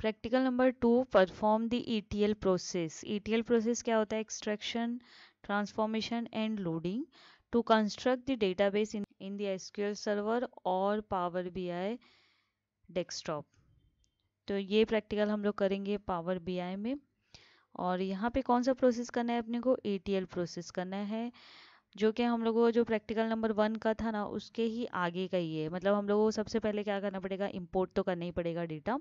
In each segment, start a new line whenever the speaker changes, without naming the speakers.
Practical number 2, perform the ETL process. ETL process क्या होता है? Extraction, transformation and loading to construct the database in the SQL server और power BI desktop. तो ये practical हम लोग करेंगे पावर BI में। और यहाँ पे कौन सा प्रोसेस करना है अपने को? ETL प्रोसेस करना है, जो कि हम लोगों को जो प्रैक्टिकल नंबर 1 का था ना, उसके ही आगे का ही है। मतलब हम लोगों को सबसे पहले क्या करना पड़ेगा? इंपोर्ट तो करना ही पड़ेगा डेटा,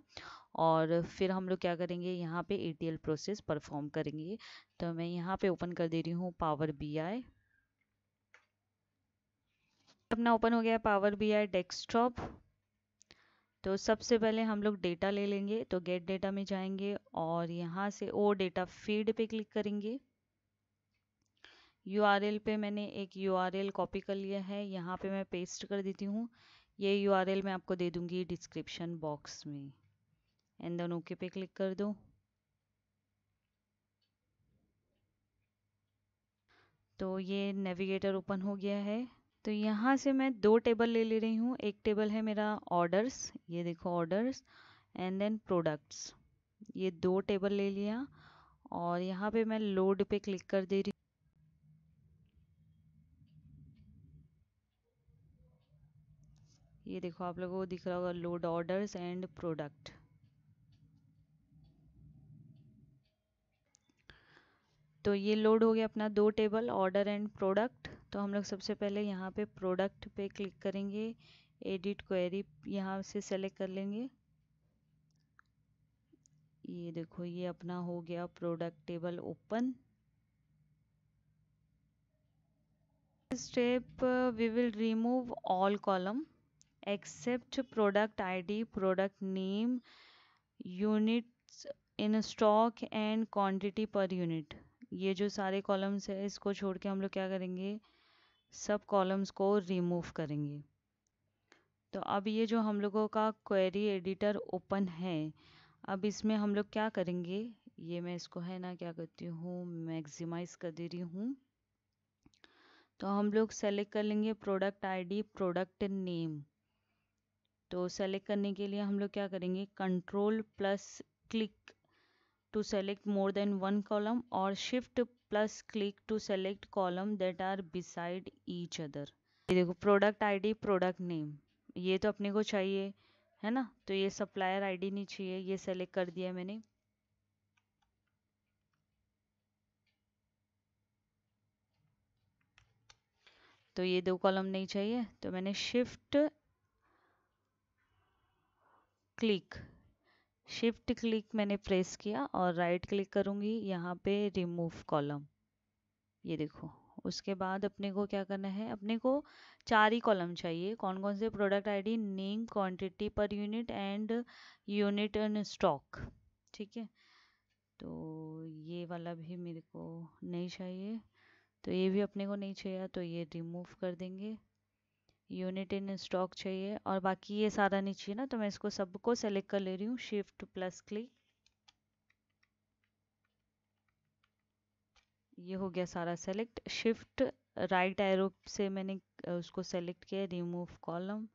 और फिर हम लोग क्या करेंगे? यहाँ पे ETL प्रोसेस परफॉर्म करेंगे। तो मैं यहाँ पे ओपन कर दे रही हूँ पावर BI। अपना ओपन हो गया पावर BI डेस्कटॉप। तो सबसे पहले हम लोग डेटा ले लेंगे, तो गेट डेटा में जाएंगे और यहाँ से ओ डेटा फीड पे क्लिक करेंगे। URL पे मैंने एक URL कॉपी कर लिया है, यहाँ पे मैं पेस्ट कर देती हूँ। ये URL मैं आपको दे दूंगी डिस्क्रिप्शन बॉक्स में। एंड देन ओके पे क्लिक कर दो। तो ये नेविगेटर ओपन हो गया है। तो यहाँ से मैं 2 टेबल ले रही हूँ। एक टेबल है मेरा ऑर्डर्स, ये देखो ऑर्डर्स, एंड देन प्रोडक्ट्स। ये 2 टेबल ले लिया और यहाँ पे मैं लोड पे क्लिक कर दे रही हूँ। ये देखो आप लोगों को दिख रहा होगा लोड ऑर्डर्स एंड प्रोडक्ट। तो ये लोड हो गया अपना 2 टेबल, ऑर्डर एंड प्रोडक्ट। तो हम लोग सबसे पहले यहाँ पे प्रोडक्ट पे क्लिक करेंगे, एडिट क्वेरी यहाँ से सेलेक्ट कर लेंगे। ये देखो ये अपना हो गया product table open. Step we will remove all column except product ID, product name, units in stock and quantity per unit. ये जो सारे कॉलम्स है इसको छोड़ के हम लोग क्या करेंगे? सब कॉलम्स को रिमूव करेंगे। तो अब ये जो हम लोगों का क्वेरी एडिटर ओपन है, अब इसमें हम लोग क्या करेंगे? ये मैं इसको है ना क्या करती हूँ, मैक्सिमाइज कर दे रही हूँ। तो हम लोग सेलेक्ट कर लेंगे प्रोडक्ट ID, प्रोडक्ट नेम। तो सेलेक्ट करने के लिए हम लोग क्या करेंगे? Control plus click to select more than 1 column और shift plus click to select column that are beside each other. ये देखो प्रोडक्ट ID, प्रोडक्ट नेम, ये तो अपने को चाहिए है ना। तो ये सप्लायर ID नहीं चाहिए, ये सेलेक्ट कर दिया मैंने। तो ये 2 कॉलम नहीं चाहिए, तो मैंने शिफ्ट क्लिक मैंने प्रेस किया और राइट क्लिक करूंगी यहाँ पे रिमूव कॉलम। ये देखो उसके बाद अपने को क्या करना है? अपने को 4 ही कॉलम चाहिए। कौन कौन से? Product ID, name, quantity per unit and unit in stock. ठीक है, तो ये वाला भी मेरे को नहीं चाहिए, तो ये भी अपने को नहीं चाहिए, तो ये रिमूव कर देंगे। यूनिट इन स्टॉक चाहिए और बाकी ये सारा नहीं चाहिए ना, तो मैं इसको सबको सेलेक्ट कर ले रही हूँ, शिफ्ट प्लस क्लिक। ये हो गया सारा सेलेक्ट। शिफ्ट राइट एरो से मैंने उसको सेलेक्ट किया, रिमूव कॉलम।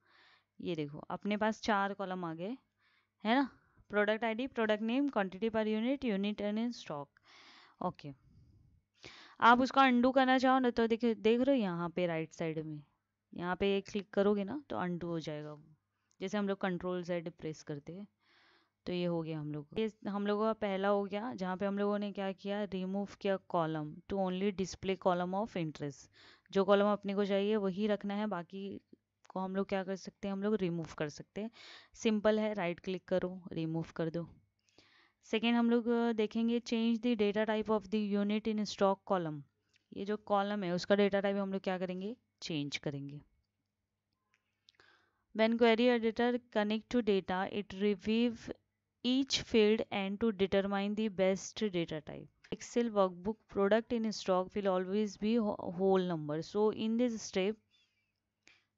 ये देखो अपने पास 4 कॉलम आ गए है ना। Product ID, product name, quantity per unit, unit in stock. Okay, आप उसका अंडू करना चाहो ना, तो देखिए देख रहे हो यहाँ पे राइट साइड में, यहाँ पे क्लिक करोगे ना तो अंडू हो जाएगा वो, जैसे हम लोग कंट्रोल Z प्रेस करते हैं। तो ये हो गया हम लोग, ये हम लोगों का पहला हो गया, जहाँ पे हम लोगों ने क्या किया? रिमूव किया column to only display column of interest. जो कॉलम अपने को चाहिए वही रखना है, बाकी को हम लोग क्या कर सकते हैं? हम लोग रिमूव कर सकते हैं। सिंपल है, राइट क्लिक करो, रिमूव कर दो। सेकेंड हम लोग देखेंगे change the data type of the unit in stock column. ये जो कॉलम है उसका डेटा टाइप हम लोग क्या करेंगे? चेंज करेंगे। When query editor connect to data, it review each field and to determine the best data type. Excel workbook product in stock will always be whole number. So in this step,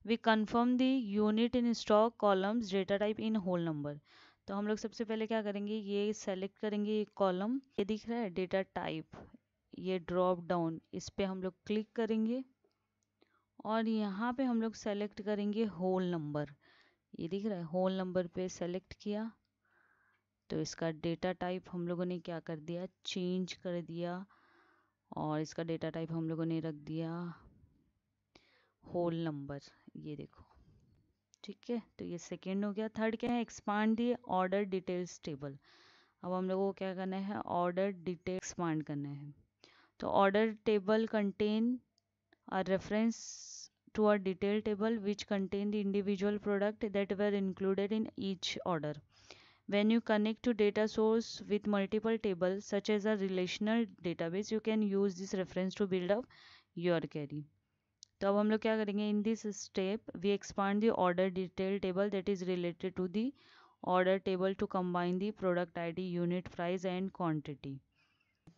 we confirm the unit in stock columns data type in whole number. तो हम लोग सबसे पहले क्या करेंगे? ये select करेंगे एक कॉलम, ये दिख रहा है डेटा टाइप, ये ड्रॉप डाउन, इस पे हम लोग क्लिक करेंगे और यहाँ पे हम लोग सेलेक्ट करेंगे होल नंबर। ये दिख रहा है होल नंबर पे सेलेक्ट किया। तो इसका डेटा टाइप हम लोगों ने क्या कर दिया, चेंज कर दिया, और इसका डेटा टाइप हम लोगों ने रख दिया होल नंबर, ये देखो। ठीक है, तो ये सेकेंड हो गया। थर्ड क्या है, एक्सपांड दी ऑर्डर डिटेल्स टेबल। अब हम लोगों को क्या करना है, ऑर्डर डिटेल एक्सपांड करना है। तो order table contain a reference to a detailed table which contain the individual product that were included in each order. When you connect to data source with multiple tables such as a relational database, you can use this reference to build up your query. तो अब हम लोग क्या करेंगे, in this step we expand the order detail table that is related to the order table to combine the product ID, unit price and quantity.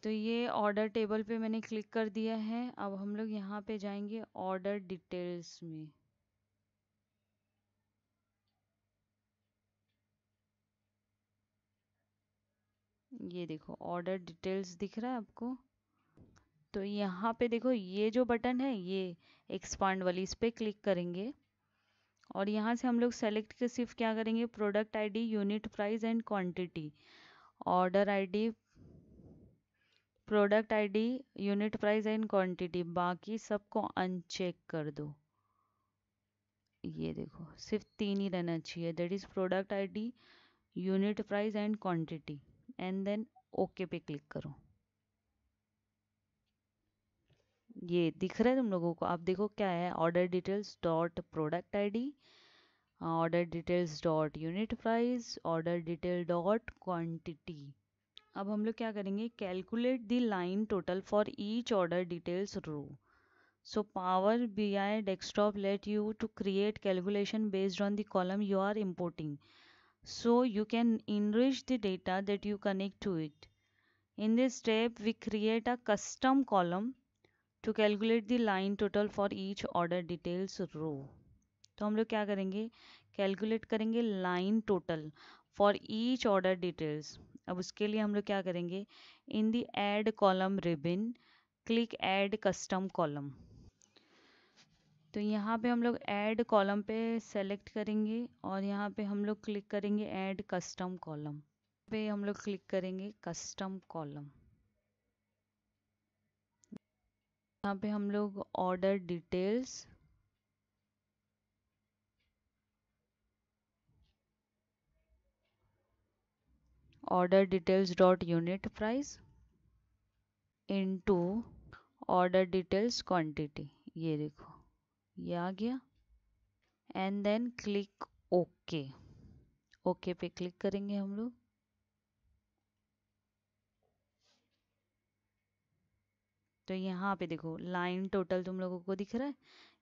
तो ये order table पे मैंने क्लिक कर दिया है। अब हम लोग यहाँ पे जाएंगे ऑर्डर डिटेल्स में। ये देखो ऑर्डर डिटेल्स दिख रहा है आपको। तो यहाँ पे देखो ये जो बटन है, ये एक्सपांड वाली, इस पे क्लिक करेंगे और यहाँ से हम लोग सेलेक्ट के सिर्फ क्या करेंगे, product ID, unit price and quantity. Order ID, product ID, unit price and quantity, बाकी सबको अनचेक कर दो। ये देखो सिर्फ 3 ही रहना चाहिए, that is product ID, unit price and quantity, and then okay पे क्लिक करो। ये दिख रहा है तुम लोगों को। आप देखो क्या है, order details dot product ID, order details dot unit price, order detail dot quantity. अब हम लोग क्या करेंगे, calculate the line total for each order details row. So Power BI desktop let you to create calculation based on the column you are importing. So you can enrich the data that you connect to it. In this step, we create a custom column to calculate the line total for each order details row. तो हम लोग क्या करेंगे, calculate करेंगे line total for each order details. अब उसके लिए हम लोग क्या करेंगे, in the add column ribbon click add custom column. तो यहाँ पे हम लोग ऐड कॉलम पे सेलेक्ट करेंगे और यहाँ पे हम लोग क्लिक करेंगे ऐड कस्टम कॉलम पे, हम लोग क्लिक करेंगे कस्टम कॉलम। यहाँ पे हम लोग order details, order details dot unit price into order details quantity, ये देखो ये आ गया। And then click okay, okay पे क्लिक करेंगे हम लोग। तो यहाँ पे देखो लाइन टोटल तुम लोगों को दिख रहा है,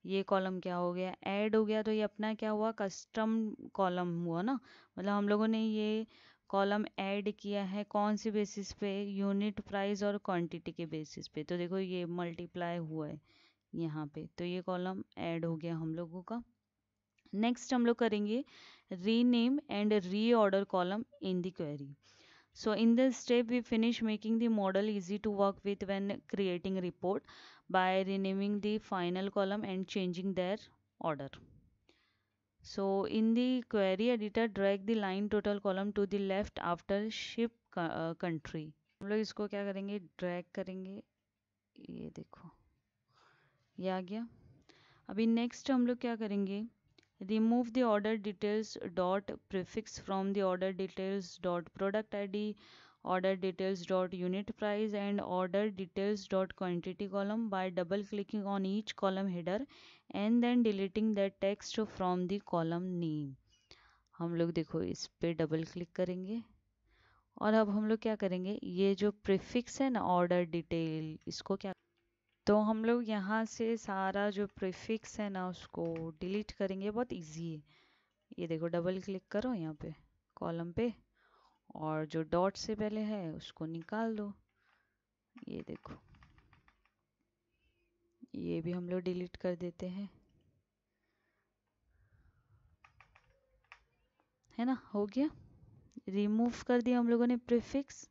ये कॉलम क्या हो गया, ऐड हो गया। तो ये अपना क्या हुआ, कस्टम कॉलम हुआ ना। मतलब हम लोगों ने ये कॉलम ऐड किया है कौन सी बेसिस पे, यूनिट प्राइस और क्वांटिटी के बेसिस पे। तो देखो ये मल्टीप्लाई हुआ है यहाँ पे, तो ये कॉलम ऐड हो गया हम लोगों का। नेक्स्ट हम लोग करेंगे rename and reorder column in the query. So in this step, we finish making the model easy to work with when creating a report by renaming the final column and changing their order. So in the query editor, drag the line total column to the left after ship country. हम लोग इसको क्या करेंगे, drag करेंगे, ये देखो ये आ गया। अभी नेक्स्ट हम लोग क्या करेंगे, remove the order details dot prefix from the order details dot product id, order details dot unit price and order details dot quantity column by double clicking on each column header and then deleting that text from the column name. हम लोग देखो इस पे double click करेंगे और अब हम लोग क्या करेंगे, ये जो प्रीफिक्स है ना ऑर्डर डिटेल, इसको क्या, तो हम लोग यहाँ से सारा जो प्रीफिक्स है ना उसको डिलीट करेंगे। बहुत इजी है, ये देखो डबल क्लिक करो यहाँ पे कॉलम पे और जो डॉट से पहले है उसको निकाल दो। ये देखो ये भी हम लोग डिलीट कर देते हैं, है ना, हो गया, रिमूव कर दिया हम लोगों ने प्रीफिक्स।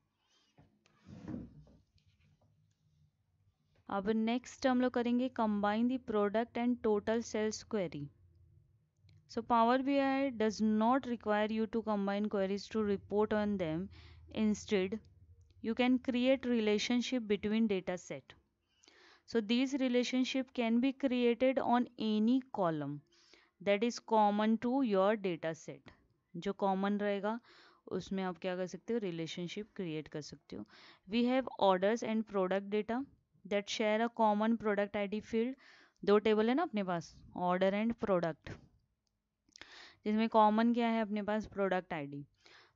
अब नेक्स्ट हम लोग करेंगे combine the product and total sales query. So Power BI does not require you to combine queries to report on them. Instead, you can create relationship between data set. So these relationship can be created on any column that is common to your data set. जो common रहेगा उसमें आप क्या कर सकते हो, relationship create कर सकते हो. We have orders and product data that share a common product ID field. दो टेबल है ना अपने पास, order and product, जिसमें कॉमन क्या है अपने पास, product ID.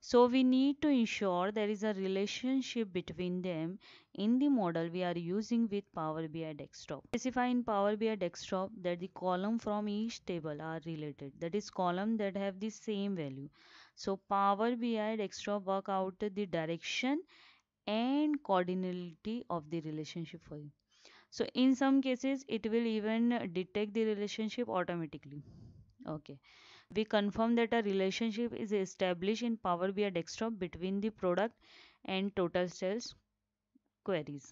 So we need to ensure there is a relationship between them in the model we are using with Power BI Desktop. Specify in Power BI Desktop that the column from each table are related. That is column that have the same value. So Power BI Desktop work out the direction and coordinality of the relationship for you. So in some cases it will even detect the relationship automatically. Okay. We confirm that a relationship is established in Power BI Desktop between the product and total sales queries.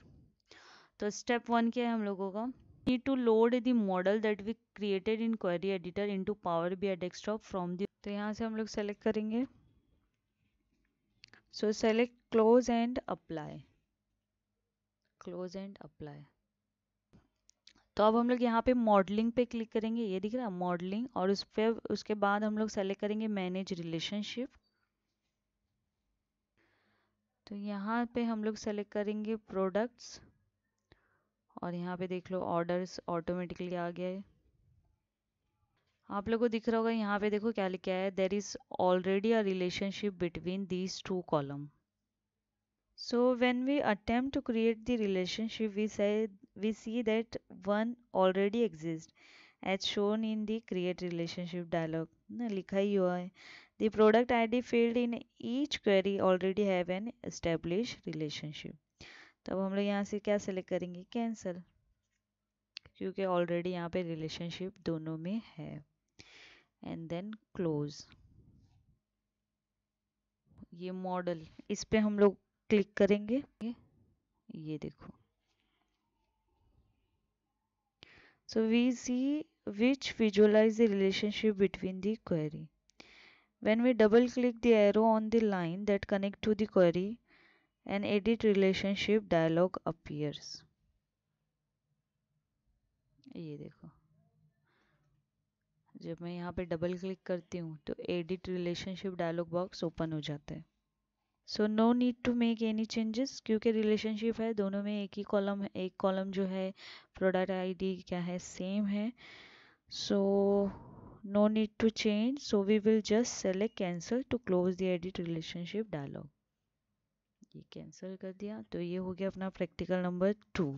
तो step one क्या है हम लोगों का, need to load the model that we created in query editor into Power BI Desktop from the, तो यहाँ से हम लोग सेलेक्ट करेंगे. So select close and apply. Close and apply. तो अब हम लोग यहाँ पे मॉडलिंग पे क्लिक करेंगे, ये दिख रहा है मॉडलिंग, और उस पे उसके बाद हम लोग सेलेक्ट करेंगे मैनेज रिलेशनशिप. तो यहाँ पे हम लोग सेलेक्ट करेंगे प्रोडक्ट्स, और यहाँ पे देख लो ऑर्डर्स ऑटोमेटिकली आ गया है. आप लोगों को दिख रहा होगा यहाँ पे देखो क्या लिखा है, there is already a relationship between these two column. So when we attempt to create the relationship, we see that one already exists as shown in the create relationship dialog. ना लिखा ही हुआ है. The product ID field in each query already have an established relationship. तब हम लोग यहाँ से क्या सेलेक्ट करेंगे, कैंसिल, क्योंकि ऑलरेडी यहाँ पे रिलेशनशिप दोनों में है. And then close. ये मॉडल, इस पे हम लोग क्लिक करेंगे, ये देखो. So we see which visualize the relationship between the query. When we double click the arrow on the line that connect to the query, an edit relationship dialog appears. ये देखो, जब मैं यहाँ पे डबल क्लिक करती हूँ तो edit relationship dialog box open हो जाता है. So no need to make any changes, क्योंकि रिलेशनशिप है दोनों में, एक ही कॉलम है, एक कॉलम जो है प्रोडक्ट आईडी क्या है सेम है. So no need to change, so we will just select cancel to close the edit relationship dialog. ये कैंसिल कर दिया. तो ये हो गया अपना प्रैक्टिकल नंबर 2.